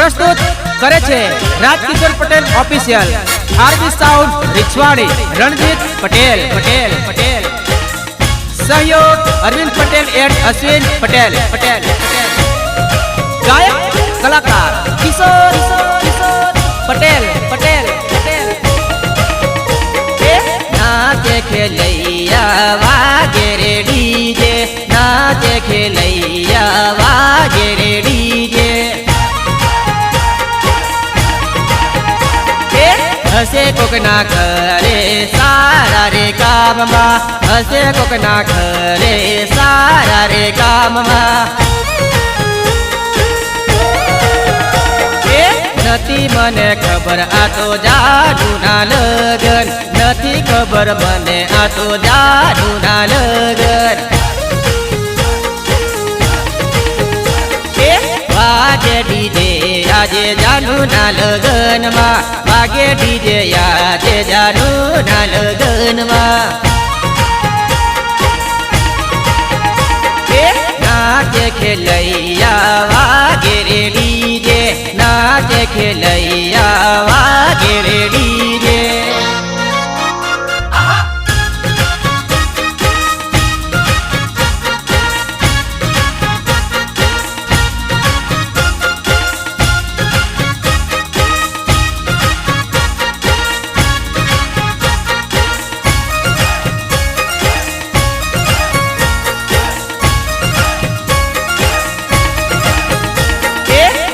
प्रस्तुत करे छे Rajkishore Patel official, RB sound Richhwadi, Ranjit Patel Patel Patel, सहयोग अरविंद पटेल एंड अश्विन पटेल पटेल पटेल, गायक कलाकार किशोर किशोर पटेल पटेल पटेल। नाचे खेलैया वागे रे डीजे, नाचे खेलैया वागे रे डीजे, हसे कोकना खरे सारा रे काम मा, हसे कोकना खरे सारा रे काम मा। नथी मने खबर आ तो जादू ना लगन, नथी खबर मने आ तो जादू ना लगन। वागे डीजे आजे जानू ना लगन मा, वागे डीजे आजे जानू ना लगन मा। नाचे खेलैया वागे रे डीजे, नाचे खेलैया वागे रे डीजे।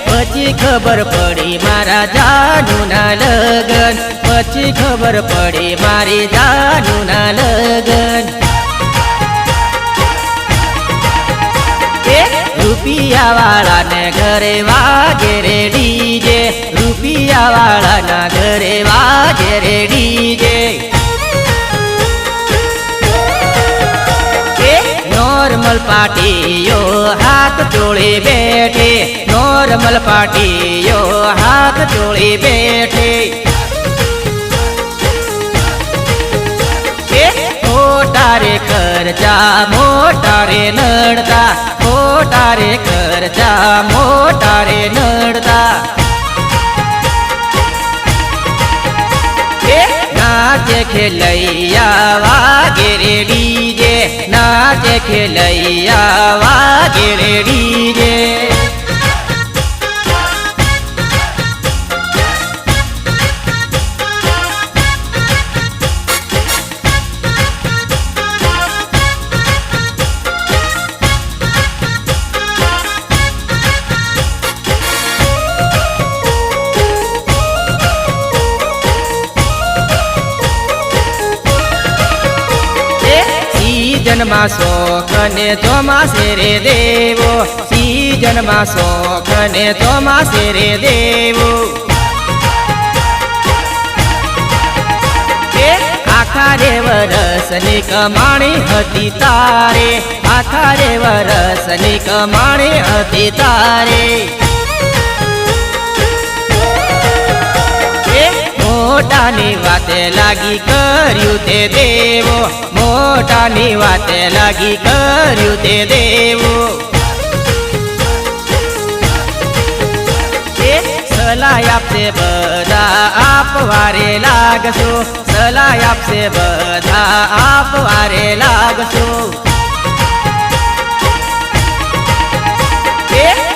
पछी खबर पड़ी मारा जानू ना लगन, पछी खबर पड़ी मारी जानू ना लगन। रुपिया वाला ने घरे वागे रे डीजे, रुपिया वाला ना घरे वागे रे डीजे। नॉर्मल पार्टीयो हाथ जोड़े बैठे, नॉर्मल पार्टीयो हाथ जोड़े बैठे। मोटारे खर्चा मोटारे नड़ता, मोटारे खर्चा मोटारे नड़ता। नाचे खेलैया वागे रे डीजे, नाचे खेलैया वागे रे डीजे। सीजन मा शोख ने चौमासे रे देवो, सीजन मा शोख ने चौमासे रे देवो। आखा रे वरसनी कमाणी हती तारे, आखा रे वरसनी कमाणी हती तारे। मोटानी वाते लागी कर्यु ते देवो, मोटानी वाते लागी कर्यु ते देवो। सलाह आपसे बधा आप वारे लागसो, सलाह आपसे बधा आप वारे लागसो।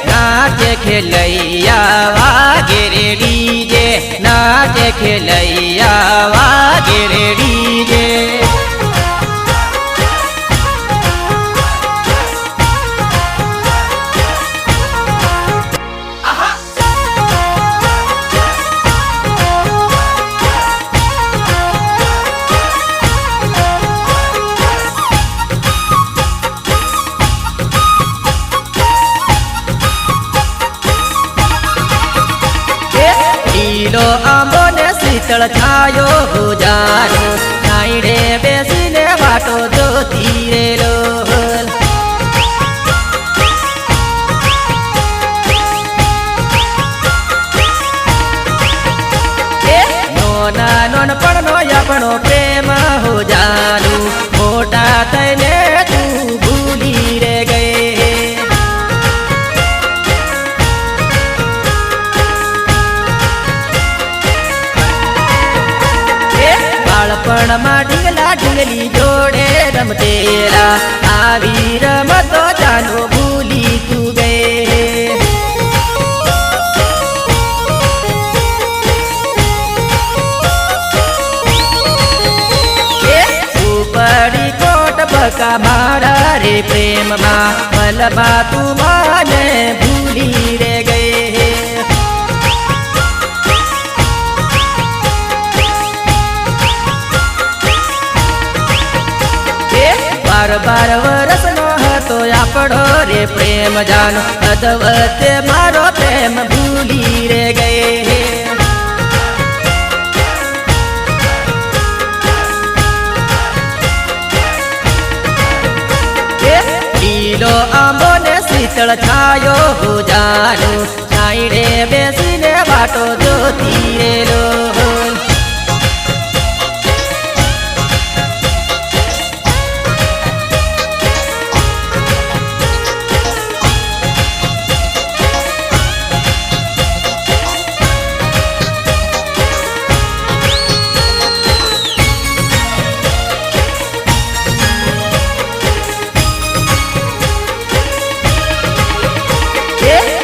नाचे खेलैया वागे रे डीजे, नाचे खेलैया वागे रे डीजे। लीलो आंबो ने शीतल छायो जानो, नाईडे बेसीने वाटो जोती रे लोल। नोना नोन पड़नो अपनो प्रेम हो जानू, मोटा थईने तू भूली रे गए। बका मारा रे प्रेम माँ मलबा तू माने भूली रे गए बार बार वरस नो तो आपड़ो रे प्रेम जानो अदवते मारो प्रेम भूली रे गए लीलो आंबो ने शीतल छायो हो जानो छाईडे बेसीने वाटो जोती रे लो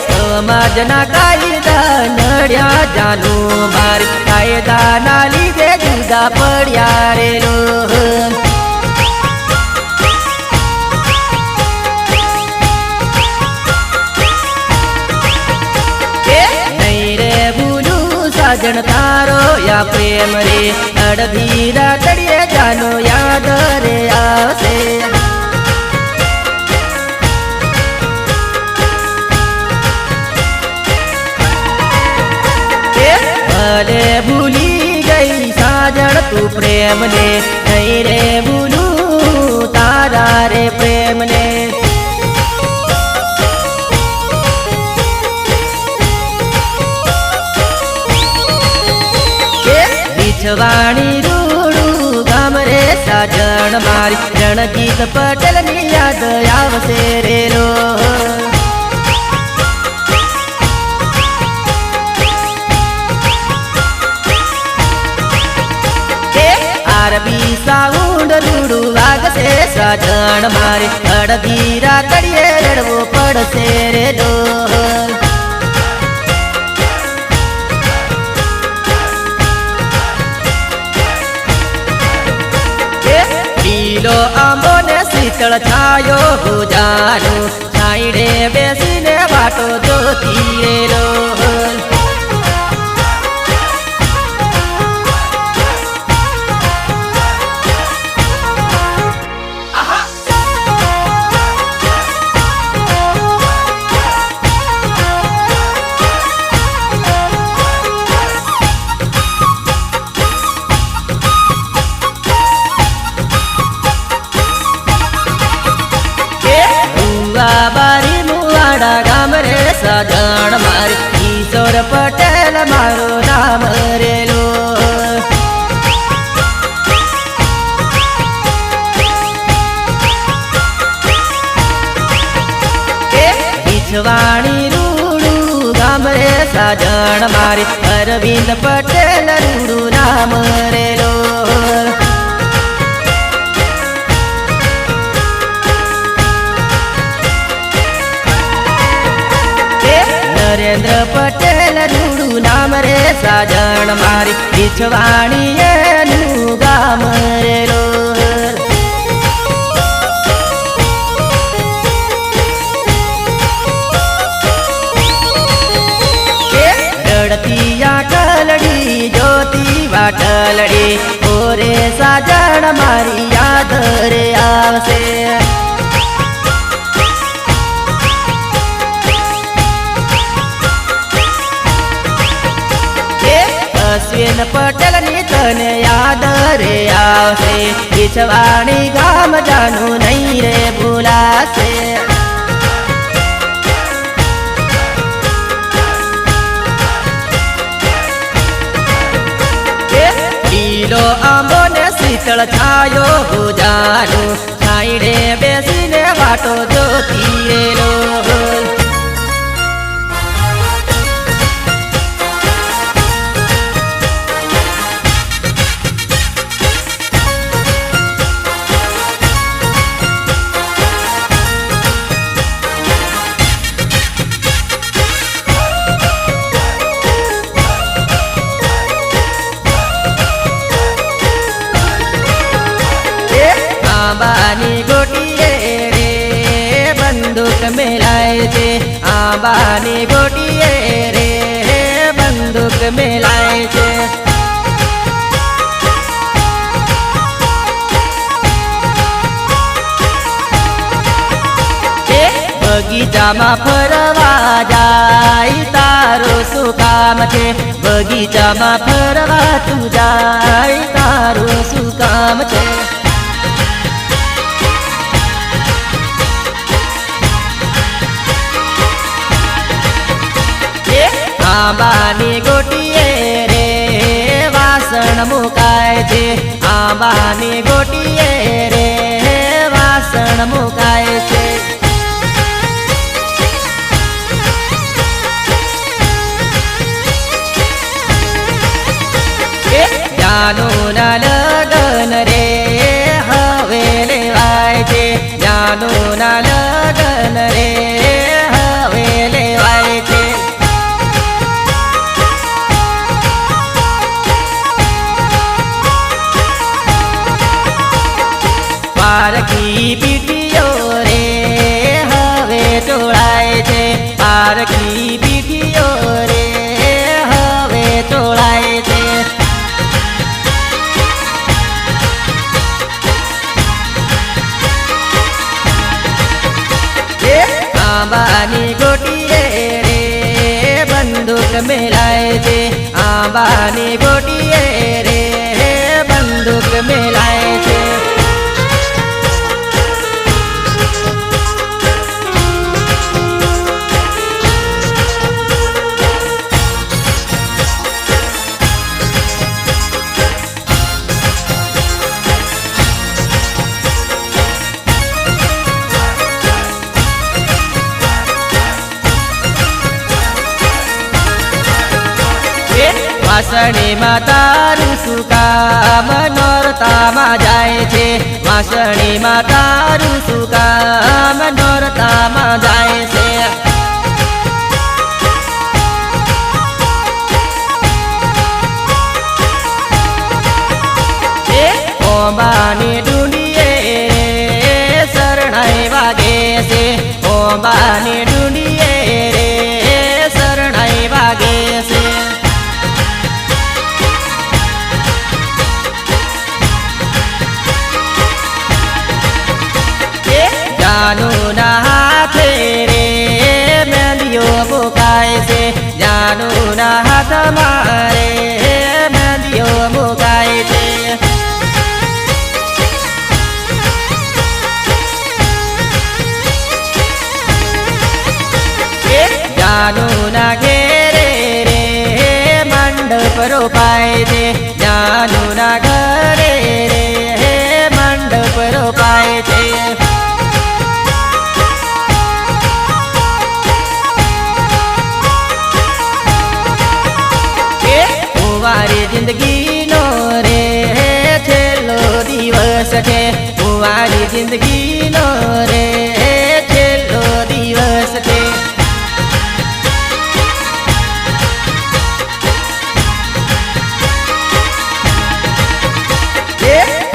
समाजना कायदा नड्या जानो मार कायदा ना लीधे जुदा पड्या रे लो नहीं रे भूलू साजन तारो या प्रेम रे अड़धीरा तड़िए जानो याद रे आवसे भले भूली गई साजन तू प्रेम ने नहीं रे भूलू तारा रे प्रेम ने बिछवाणी रूड़ू गाम रे साजन मारी रणजीत पटेल नी याद आवसे रे लो आरबी साउंड रूडू वाग से साजन मारे अड़धीरा तड़िए रड़वो पड़ से रे लो लीलो आंबो ने शीतल छायो हो जानो छाईडे बेसीने वाटो जोती रे लो बारी मुवाड़ा गाम रे साजन मारी किशोर पटेल मारो नाम रे लो बिछवाणी रूड़ू गाम रे साजन मारी अरविंद पटेल रूड़ू नाम रे लो नरेंद्र पटेल रूड़ू नाम रे साजन मारी बिछवाणी एनु गाम रे लो रड़तिया कलड़ी ज्योति वाटलड़ी ओरे साजन मारी याद रे आवसे अश्विन पटेल नी तने याद रे आवसे बिछवाणी गाम जानो नहीं रे भूलासे लीलो आंबो ने शीतल छायो हो जानो छाईडे बेसीने वाटो जोती रे लो बानी गोट મેલાય છે આંબાની ગોટીએ રે બંદૂક મેલાય છે બગીચામાં ફરવા જાય તારું શું કામ છે બગીચામાં ફરવા તું જાય તારું શું કામ છે આંબાની ગોટીએ રે વાસણ મુકાય છે આંબાની ગોટીએ રે વાસણ મુકાય છે જાનુના લગન રે હવે લેવાય છે જાનુના લગન રે હવે લેવાય છે પારકી પીટીઓ રે હવે ટોળાય છે પારકી પીટીઓ રે હવે ટોળાય છે આંબાની ગોટીએ રે બંદૂક મેલાય છે આંબાની ગોટીએ રે બંદૂક મેલાય છે વાસણીમાં તારું શું કામ નોરતામાં જાય છે વાસણીમાં તારું શું કામ નોરતામાં જાય છે ઓંબાની ડુંડીએ શરણાઈ વાગે છે ઓંબાની ડુંડીએ રે શરણાઈ વાગે છે જાનુના હાથે રે મેંદીઓ મુકાય છે જાનુના હાથમાં રે મેંદીઓ મુકાય છે જાનુના ઘેરે રે મંડપ રોપાય છે જાનુના ઘરે રે મંડપ રોપાય છે કુંવારી જિંદગીનો રે છેલ્લો દિવસ છે કુંવારી જિંદગીનો રે છેલ્લો દિવસ છે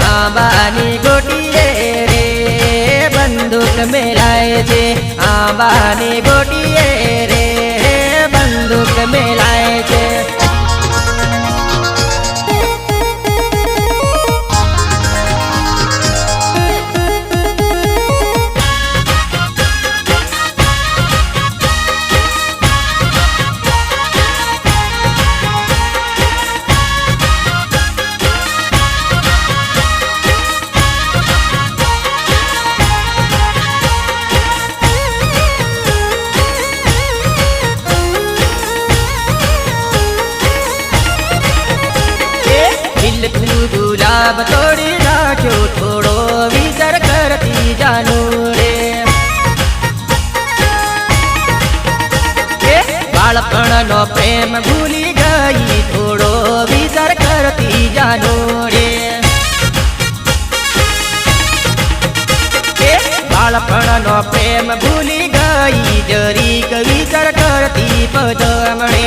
આંબાની ગોટીએ રે બંદૂક મેલાય છે આંબાની ગોટીએ રે બંદૂક મેલાય છે ગુલાબ તોડી નાખ્યો થોડો વિચાર કરતી જાનું રે બાળપણનો પ્રેમ ભૂલી ગઈ થોડો વિચાર કરતી જાનું રે બાળપણનો પ્રેમ ભૂલી ગઈ જરીક વિચાર કરતી પદમણે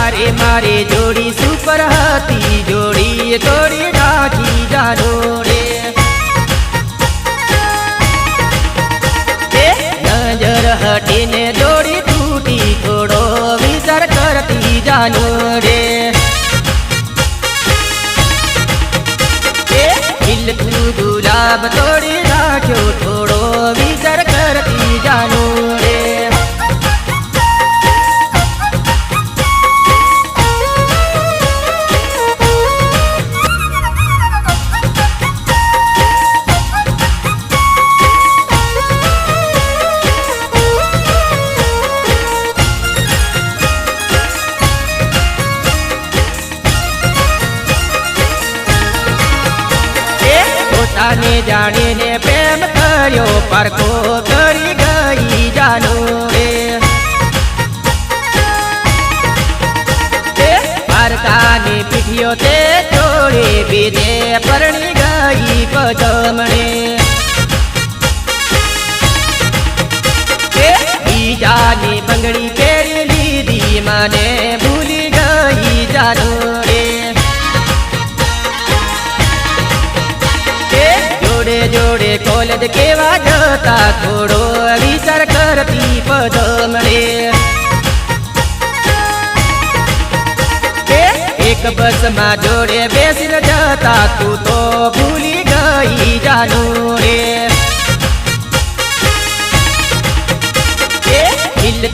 તારે મારે જોડી સુપર હતી જોડી તોડી નાખી જાનો રે ગુલાબ તોડી નાખ્યો થોડો વિચાર કરતી જાનું રે પોતાને જાણીને પ્રેમ કર્યો પારખો કરી ગઈ જાનું રે પારકાની પીઠીઓ તે છોડી બીજે પરણી ગઈ પજમણે બીજાની બંગડી પહેરી લીધી મને ભૂલી ગઈ જાનું રે જોડે જોડે કોલેજ કેવા જતા થોડો વિચાર કરતી પદમણે એક બસમાં જોડે બેસીને જતા તું તો ભૂલી ગઈ જાનું રે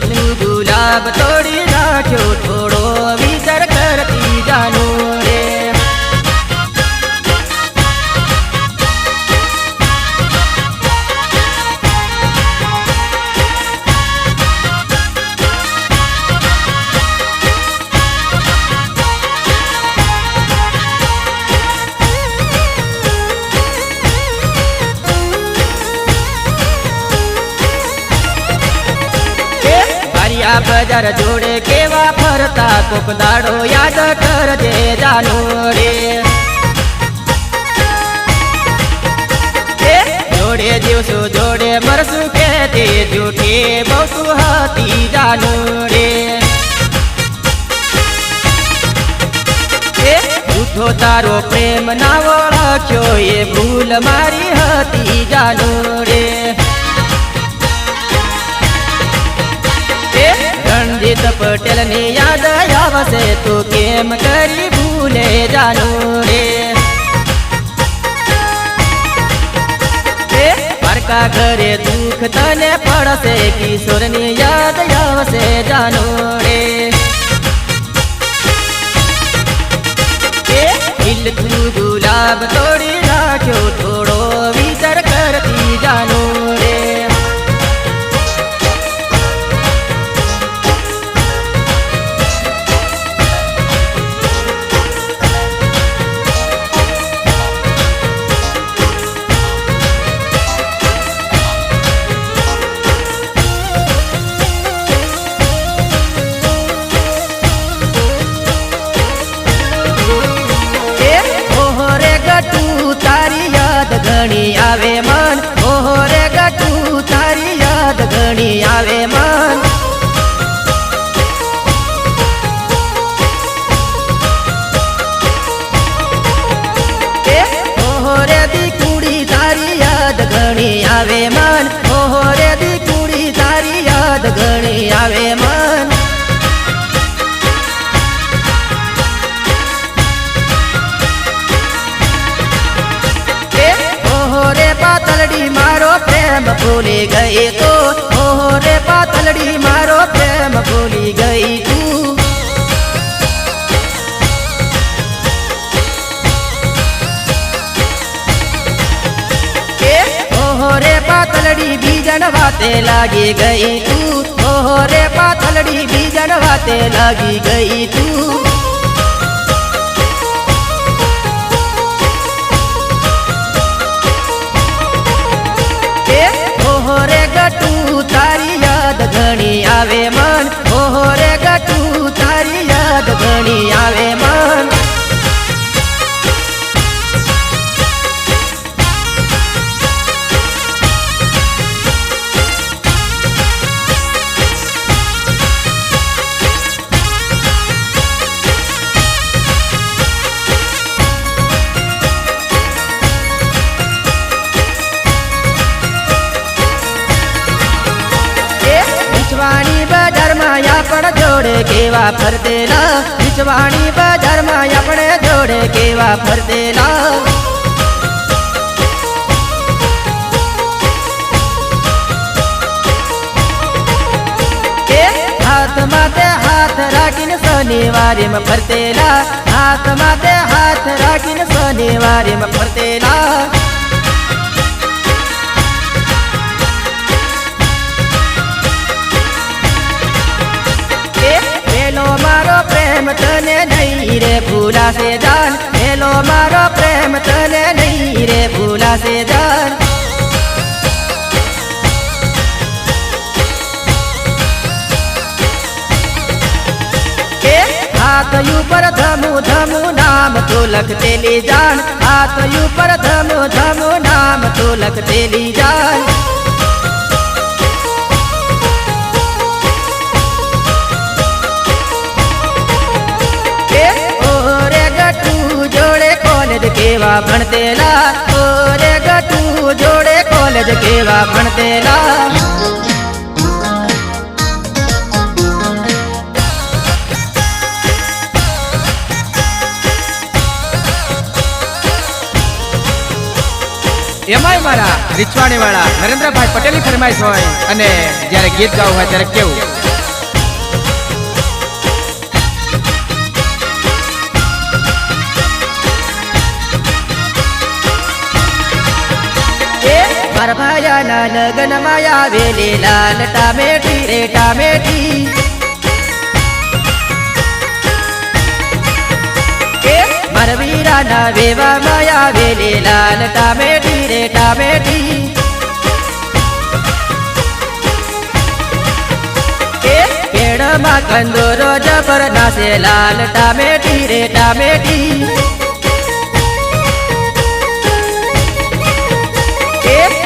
તું ગુલાબ તોડી નાખ્યો થોડો વિચાર કરતી જાનું રે બજાર જોડે કેવા ફરતા કોક દાડો યાદ કરજે જાનું રે જોડે દિવસો જોડે મરસું કે તે જૂઠી બહુ તું હતી જાનું રે જૂઠો તારો પ્રેમ ના ઓળખ્યો એ ભૂલ મારી હતી જાનું રે રણજીત પટેલ ની યાદ આવશે તો કેમ કરી ભૂલે જાનું રે પારકા ઘરે દુઃખ તને પડશે કિશોર ની યાદ આવશે જાનું રે તું ગુલાબ તોડી નાખ્યો થોડો વિચાર કરતી જાનું રે ઘણી આવે મન ઓહો રે ગટુ તારી યાદ ઘણી આવે મન ઓહો રે દીકુડી તારી યાદ ઘણી આવે મન ઓહો રે દીકુડી તારી યાદ ઘણી આવે મન પાતલડી મારો પ્રેમ ભૂલી ગઈ તો ઓહો રે પાતલડી મારો પ્રેમ ભૂલી ગઈ તું ઓહો રે પાતલડી બીજન વાતે લાગી ગઈ તું ઓહો રે પાતલડી બીજન વાતે લાગી ગઈ તું ગટુ તારી યાદ ઘણી આવે મન ઓહો રે ગટુ તારી યાદ ઘણી આવે મન પણ જોડે કેવા ફરતેલા વિચવાણી બજારમાં આપણે જોડે કેવા ફરતેલા રાખીને શનિવારીમાં ફરતેલા, હાથ માથે હાથ રાખીને શનિવારીમાં ફરતેલા. પેલો મારો પ્રેમ તને નહીં રે ભૂલાશે જાન, પેલો મારો પ્રેમ તને નહીં રે ભૂલાશે જાન. હાથ ઉપર ધમુ ધમુ નામ તો લખતેલી જાન, હાથ ઉપર ધમુ ધમુ નામ તો લખતેલી જાન. કેવા ભણતેલા, ઓરે ગટુ જોડે કોલેજ કેવા ભણતેલા. એમાંય મારા રીછવાણી વાળા નરેન્દ્રભાઈ પટેલની ફરમાઈશ હોય અને જ્યારે ગીત ગાવું હોય ત્યારે કેવું. મારા ભાયાના લગ્નમાં આવેલી લાલ ટામેટી રે ટામેટી. મારા વીરાના વેવામાં આવેલી લાલ ટામેટી રે ટામેટી. કેળમાં કંદોરો જબર નાસે લાલ ટામેટી રે ટામેટી.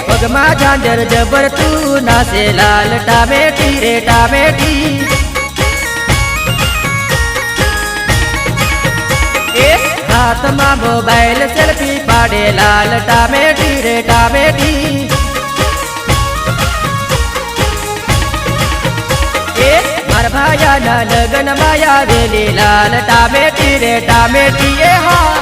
પગમાં ઝાંઝર જબર તું નાસે લાલ ટામેટી રે ટામેટી. હાથમાં મોબાઈલ સેલ્ફી પાડે લાલ ટામેટી રે ટામેટી. મારા ભાયાના લગ્નમાં આવેલી લાલ ટામેટી રે ટામેટી. હા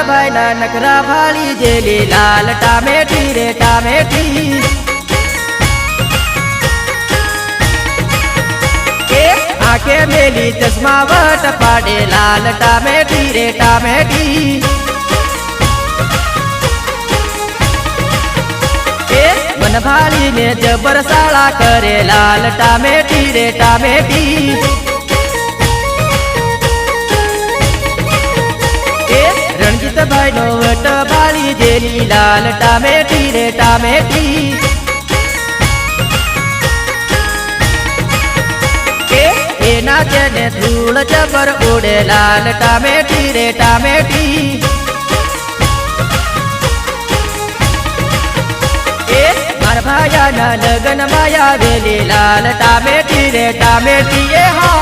ભાઈ ના નકરા ભાળી જેલી લાલ ટામેટી રે ટામેટી. આંખે મેલી ચશ્મા વટ પાડે લાલ ટામેટી રે ટામેટી. મન ભાળીને જબર સાળા કરે લાલ ટામેટી રે ટામેટી. રણજીતભાઈ નો વટ ભાળી જેલી લાલ ટામેટી રે ટામેટી. એના જેને ધૂળ જબર ઉડે લાલ ટામેટી રે ટામેટી. મારા ભાયાના લગ્નમાં આવેલી લાલ ટામેટી રે ટામેટી. હા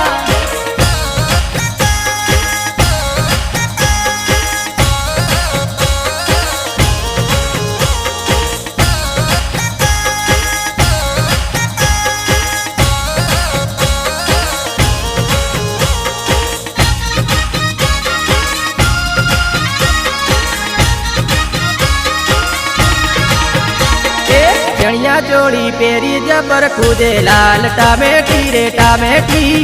ચણિયા ચોળી પહેરી જબર કૂદે લાલ ટામેટી રે ટામેટી.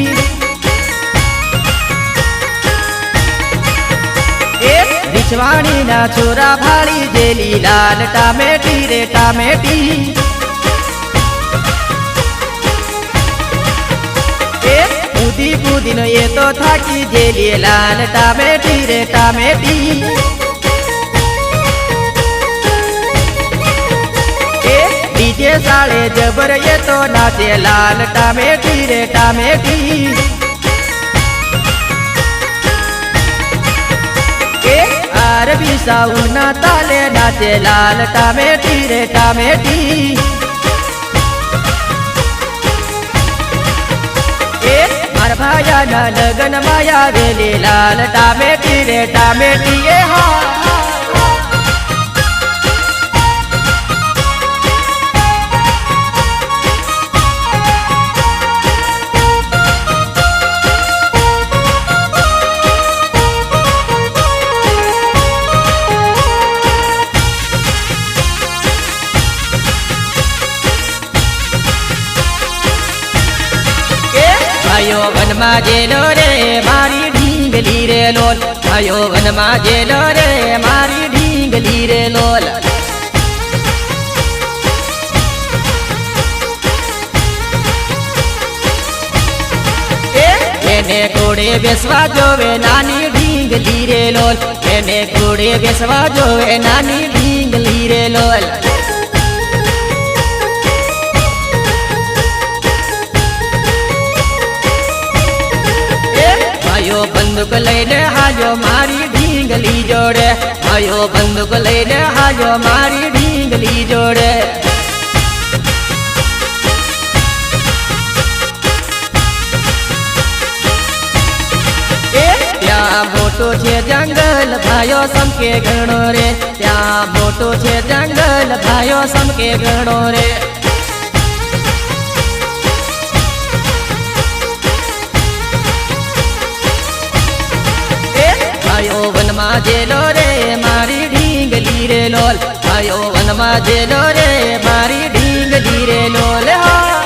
રીછવાણી ના છોરા ભાળી જેલી લાલ ટામેટી રે ટામેટી. કૂદી કૂદીનો એ તો થાકી જેલી લાલ ટામેટી રે ટામેટી. ડીજે સાળે જબર એ તો નાચે લાલ ટામેટી રે ટામેટી. આરબી સાઉના તાલે નાચે લાલ ટામેટી રે ટામેટી. મારા ભાયાના લગ્નમાં આવેલી લાલ ટામેટી રે ટામેટી. હા ભાઈઓ વનમાં જેલો રે મારી ઢીંગલી રે લોલ ભાઈઓ વનમાં જેલો રે મારી ઢીંગલી રે લોલ એને ઘોડે બેસવા જોવે નાની ઢીંગલી રે લોલ એને ઘોડે બેસવા જોવે નાની ઢીંગલી રે લોલ ભાઈઓ બંદૂક લઈને હાજો મારી ઢીંગલી જોડે ભાઈઓ બંદૂક લઈને હાજો મારી ઢીંગલી જોડે ત્યાં મોટો છે જંગલ ભાઈઓ સમકે ઘણો રે ત્યાં મોટો છે જંગલ ભાઈઓ સમકે ઘણો રે ભાઈઓ વનમાં જેલો રે મારી ઢીંગલી રે લોલ ભાઈઓ વનમાં જેલો રે મારી ઢીંગલી રે લોલ હા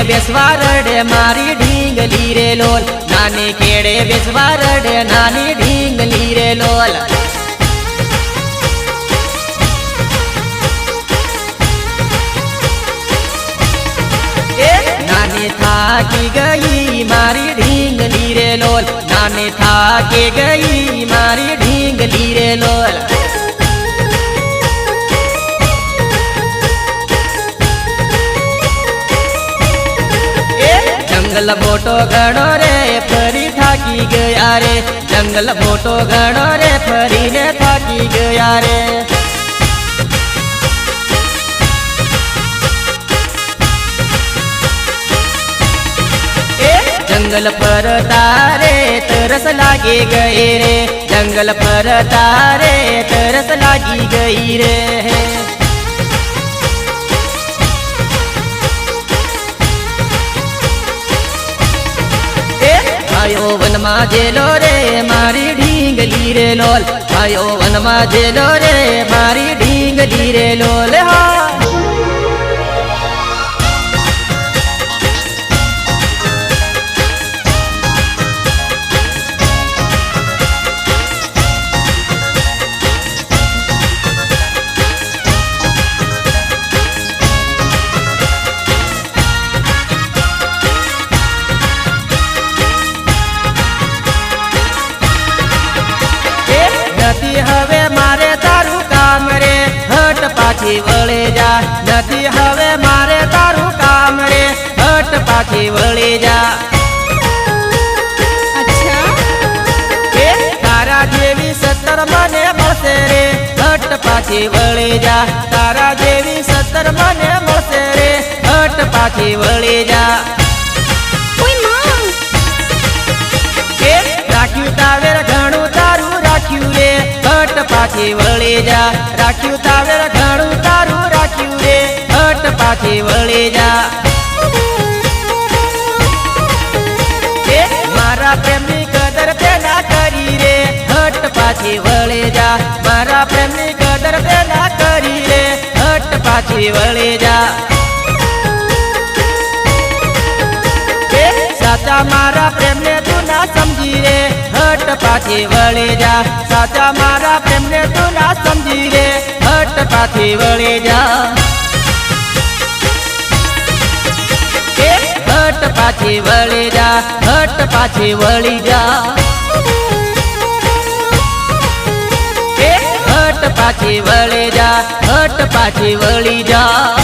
બેસવા રડે મારી ઢીંગલી રે લોલ નાની કેડે બેસવા રડે નાની ઢીંગલી રે લોલ નાની થાકી ગઈ મારી ઢીંગલી રે લોલ નાની થાકી ગઈ મારી ઢીંગલી રે લોલ જંગલ મોટો ઘણો રે ફરી થાકી ગયા રે જંગલ મોટો ઘણો રે ફરીને થાકી ગયા રે જંગલ પર તારે તરસ લાગી ગઈ રે જંગલ પર તારે તરસ લાગી ગઈ રે ભાઈઓ વનમાં જેલો રે મારી ઢીંગલી રે લોલ ભાઈઓ વનમાં જેલો રે મારી ઢીંગલી રે લોલ હા હવે મારે તારું કામ રે હટ પાછી વળે જા નથી હવે મારે તારું કામ રે હટ પાછી વળે જા તારા જેવી 17 મને મળશે રે હટ પાછી વળે જા તારા જેવી 17 મને મળશે રે હટ પાછી વળે જા રાખ્યું તાવેર ઘણું તારું રાખ્યું રે હટ પાછી વળે જા રાખ્યું તાવેર ઘણું તારું રાખ્યું રે હટ પાછી વળે જા મારા પ્રેમની કદર પેલા કરી રે હટ પાછી વળે જા મારા પ્રેમની કદર પેલા કરી રે હટ પાછી વળે જા સાચા મારા પ્રેમને તું ના સમજી રે હટ પાછી વળે જા સાચા મારા પ્રેમને તું ના સમજી રે હટ પાછી વળે જા હટ પાછી વળે જા હટ પાછી વળી જા હટ પાછી વળે જા હટ પાછી વળી જા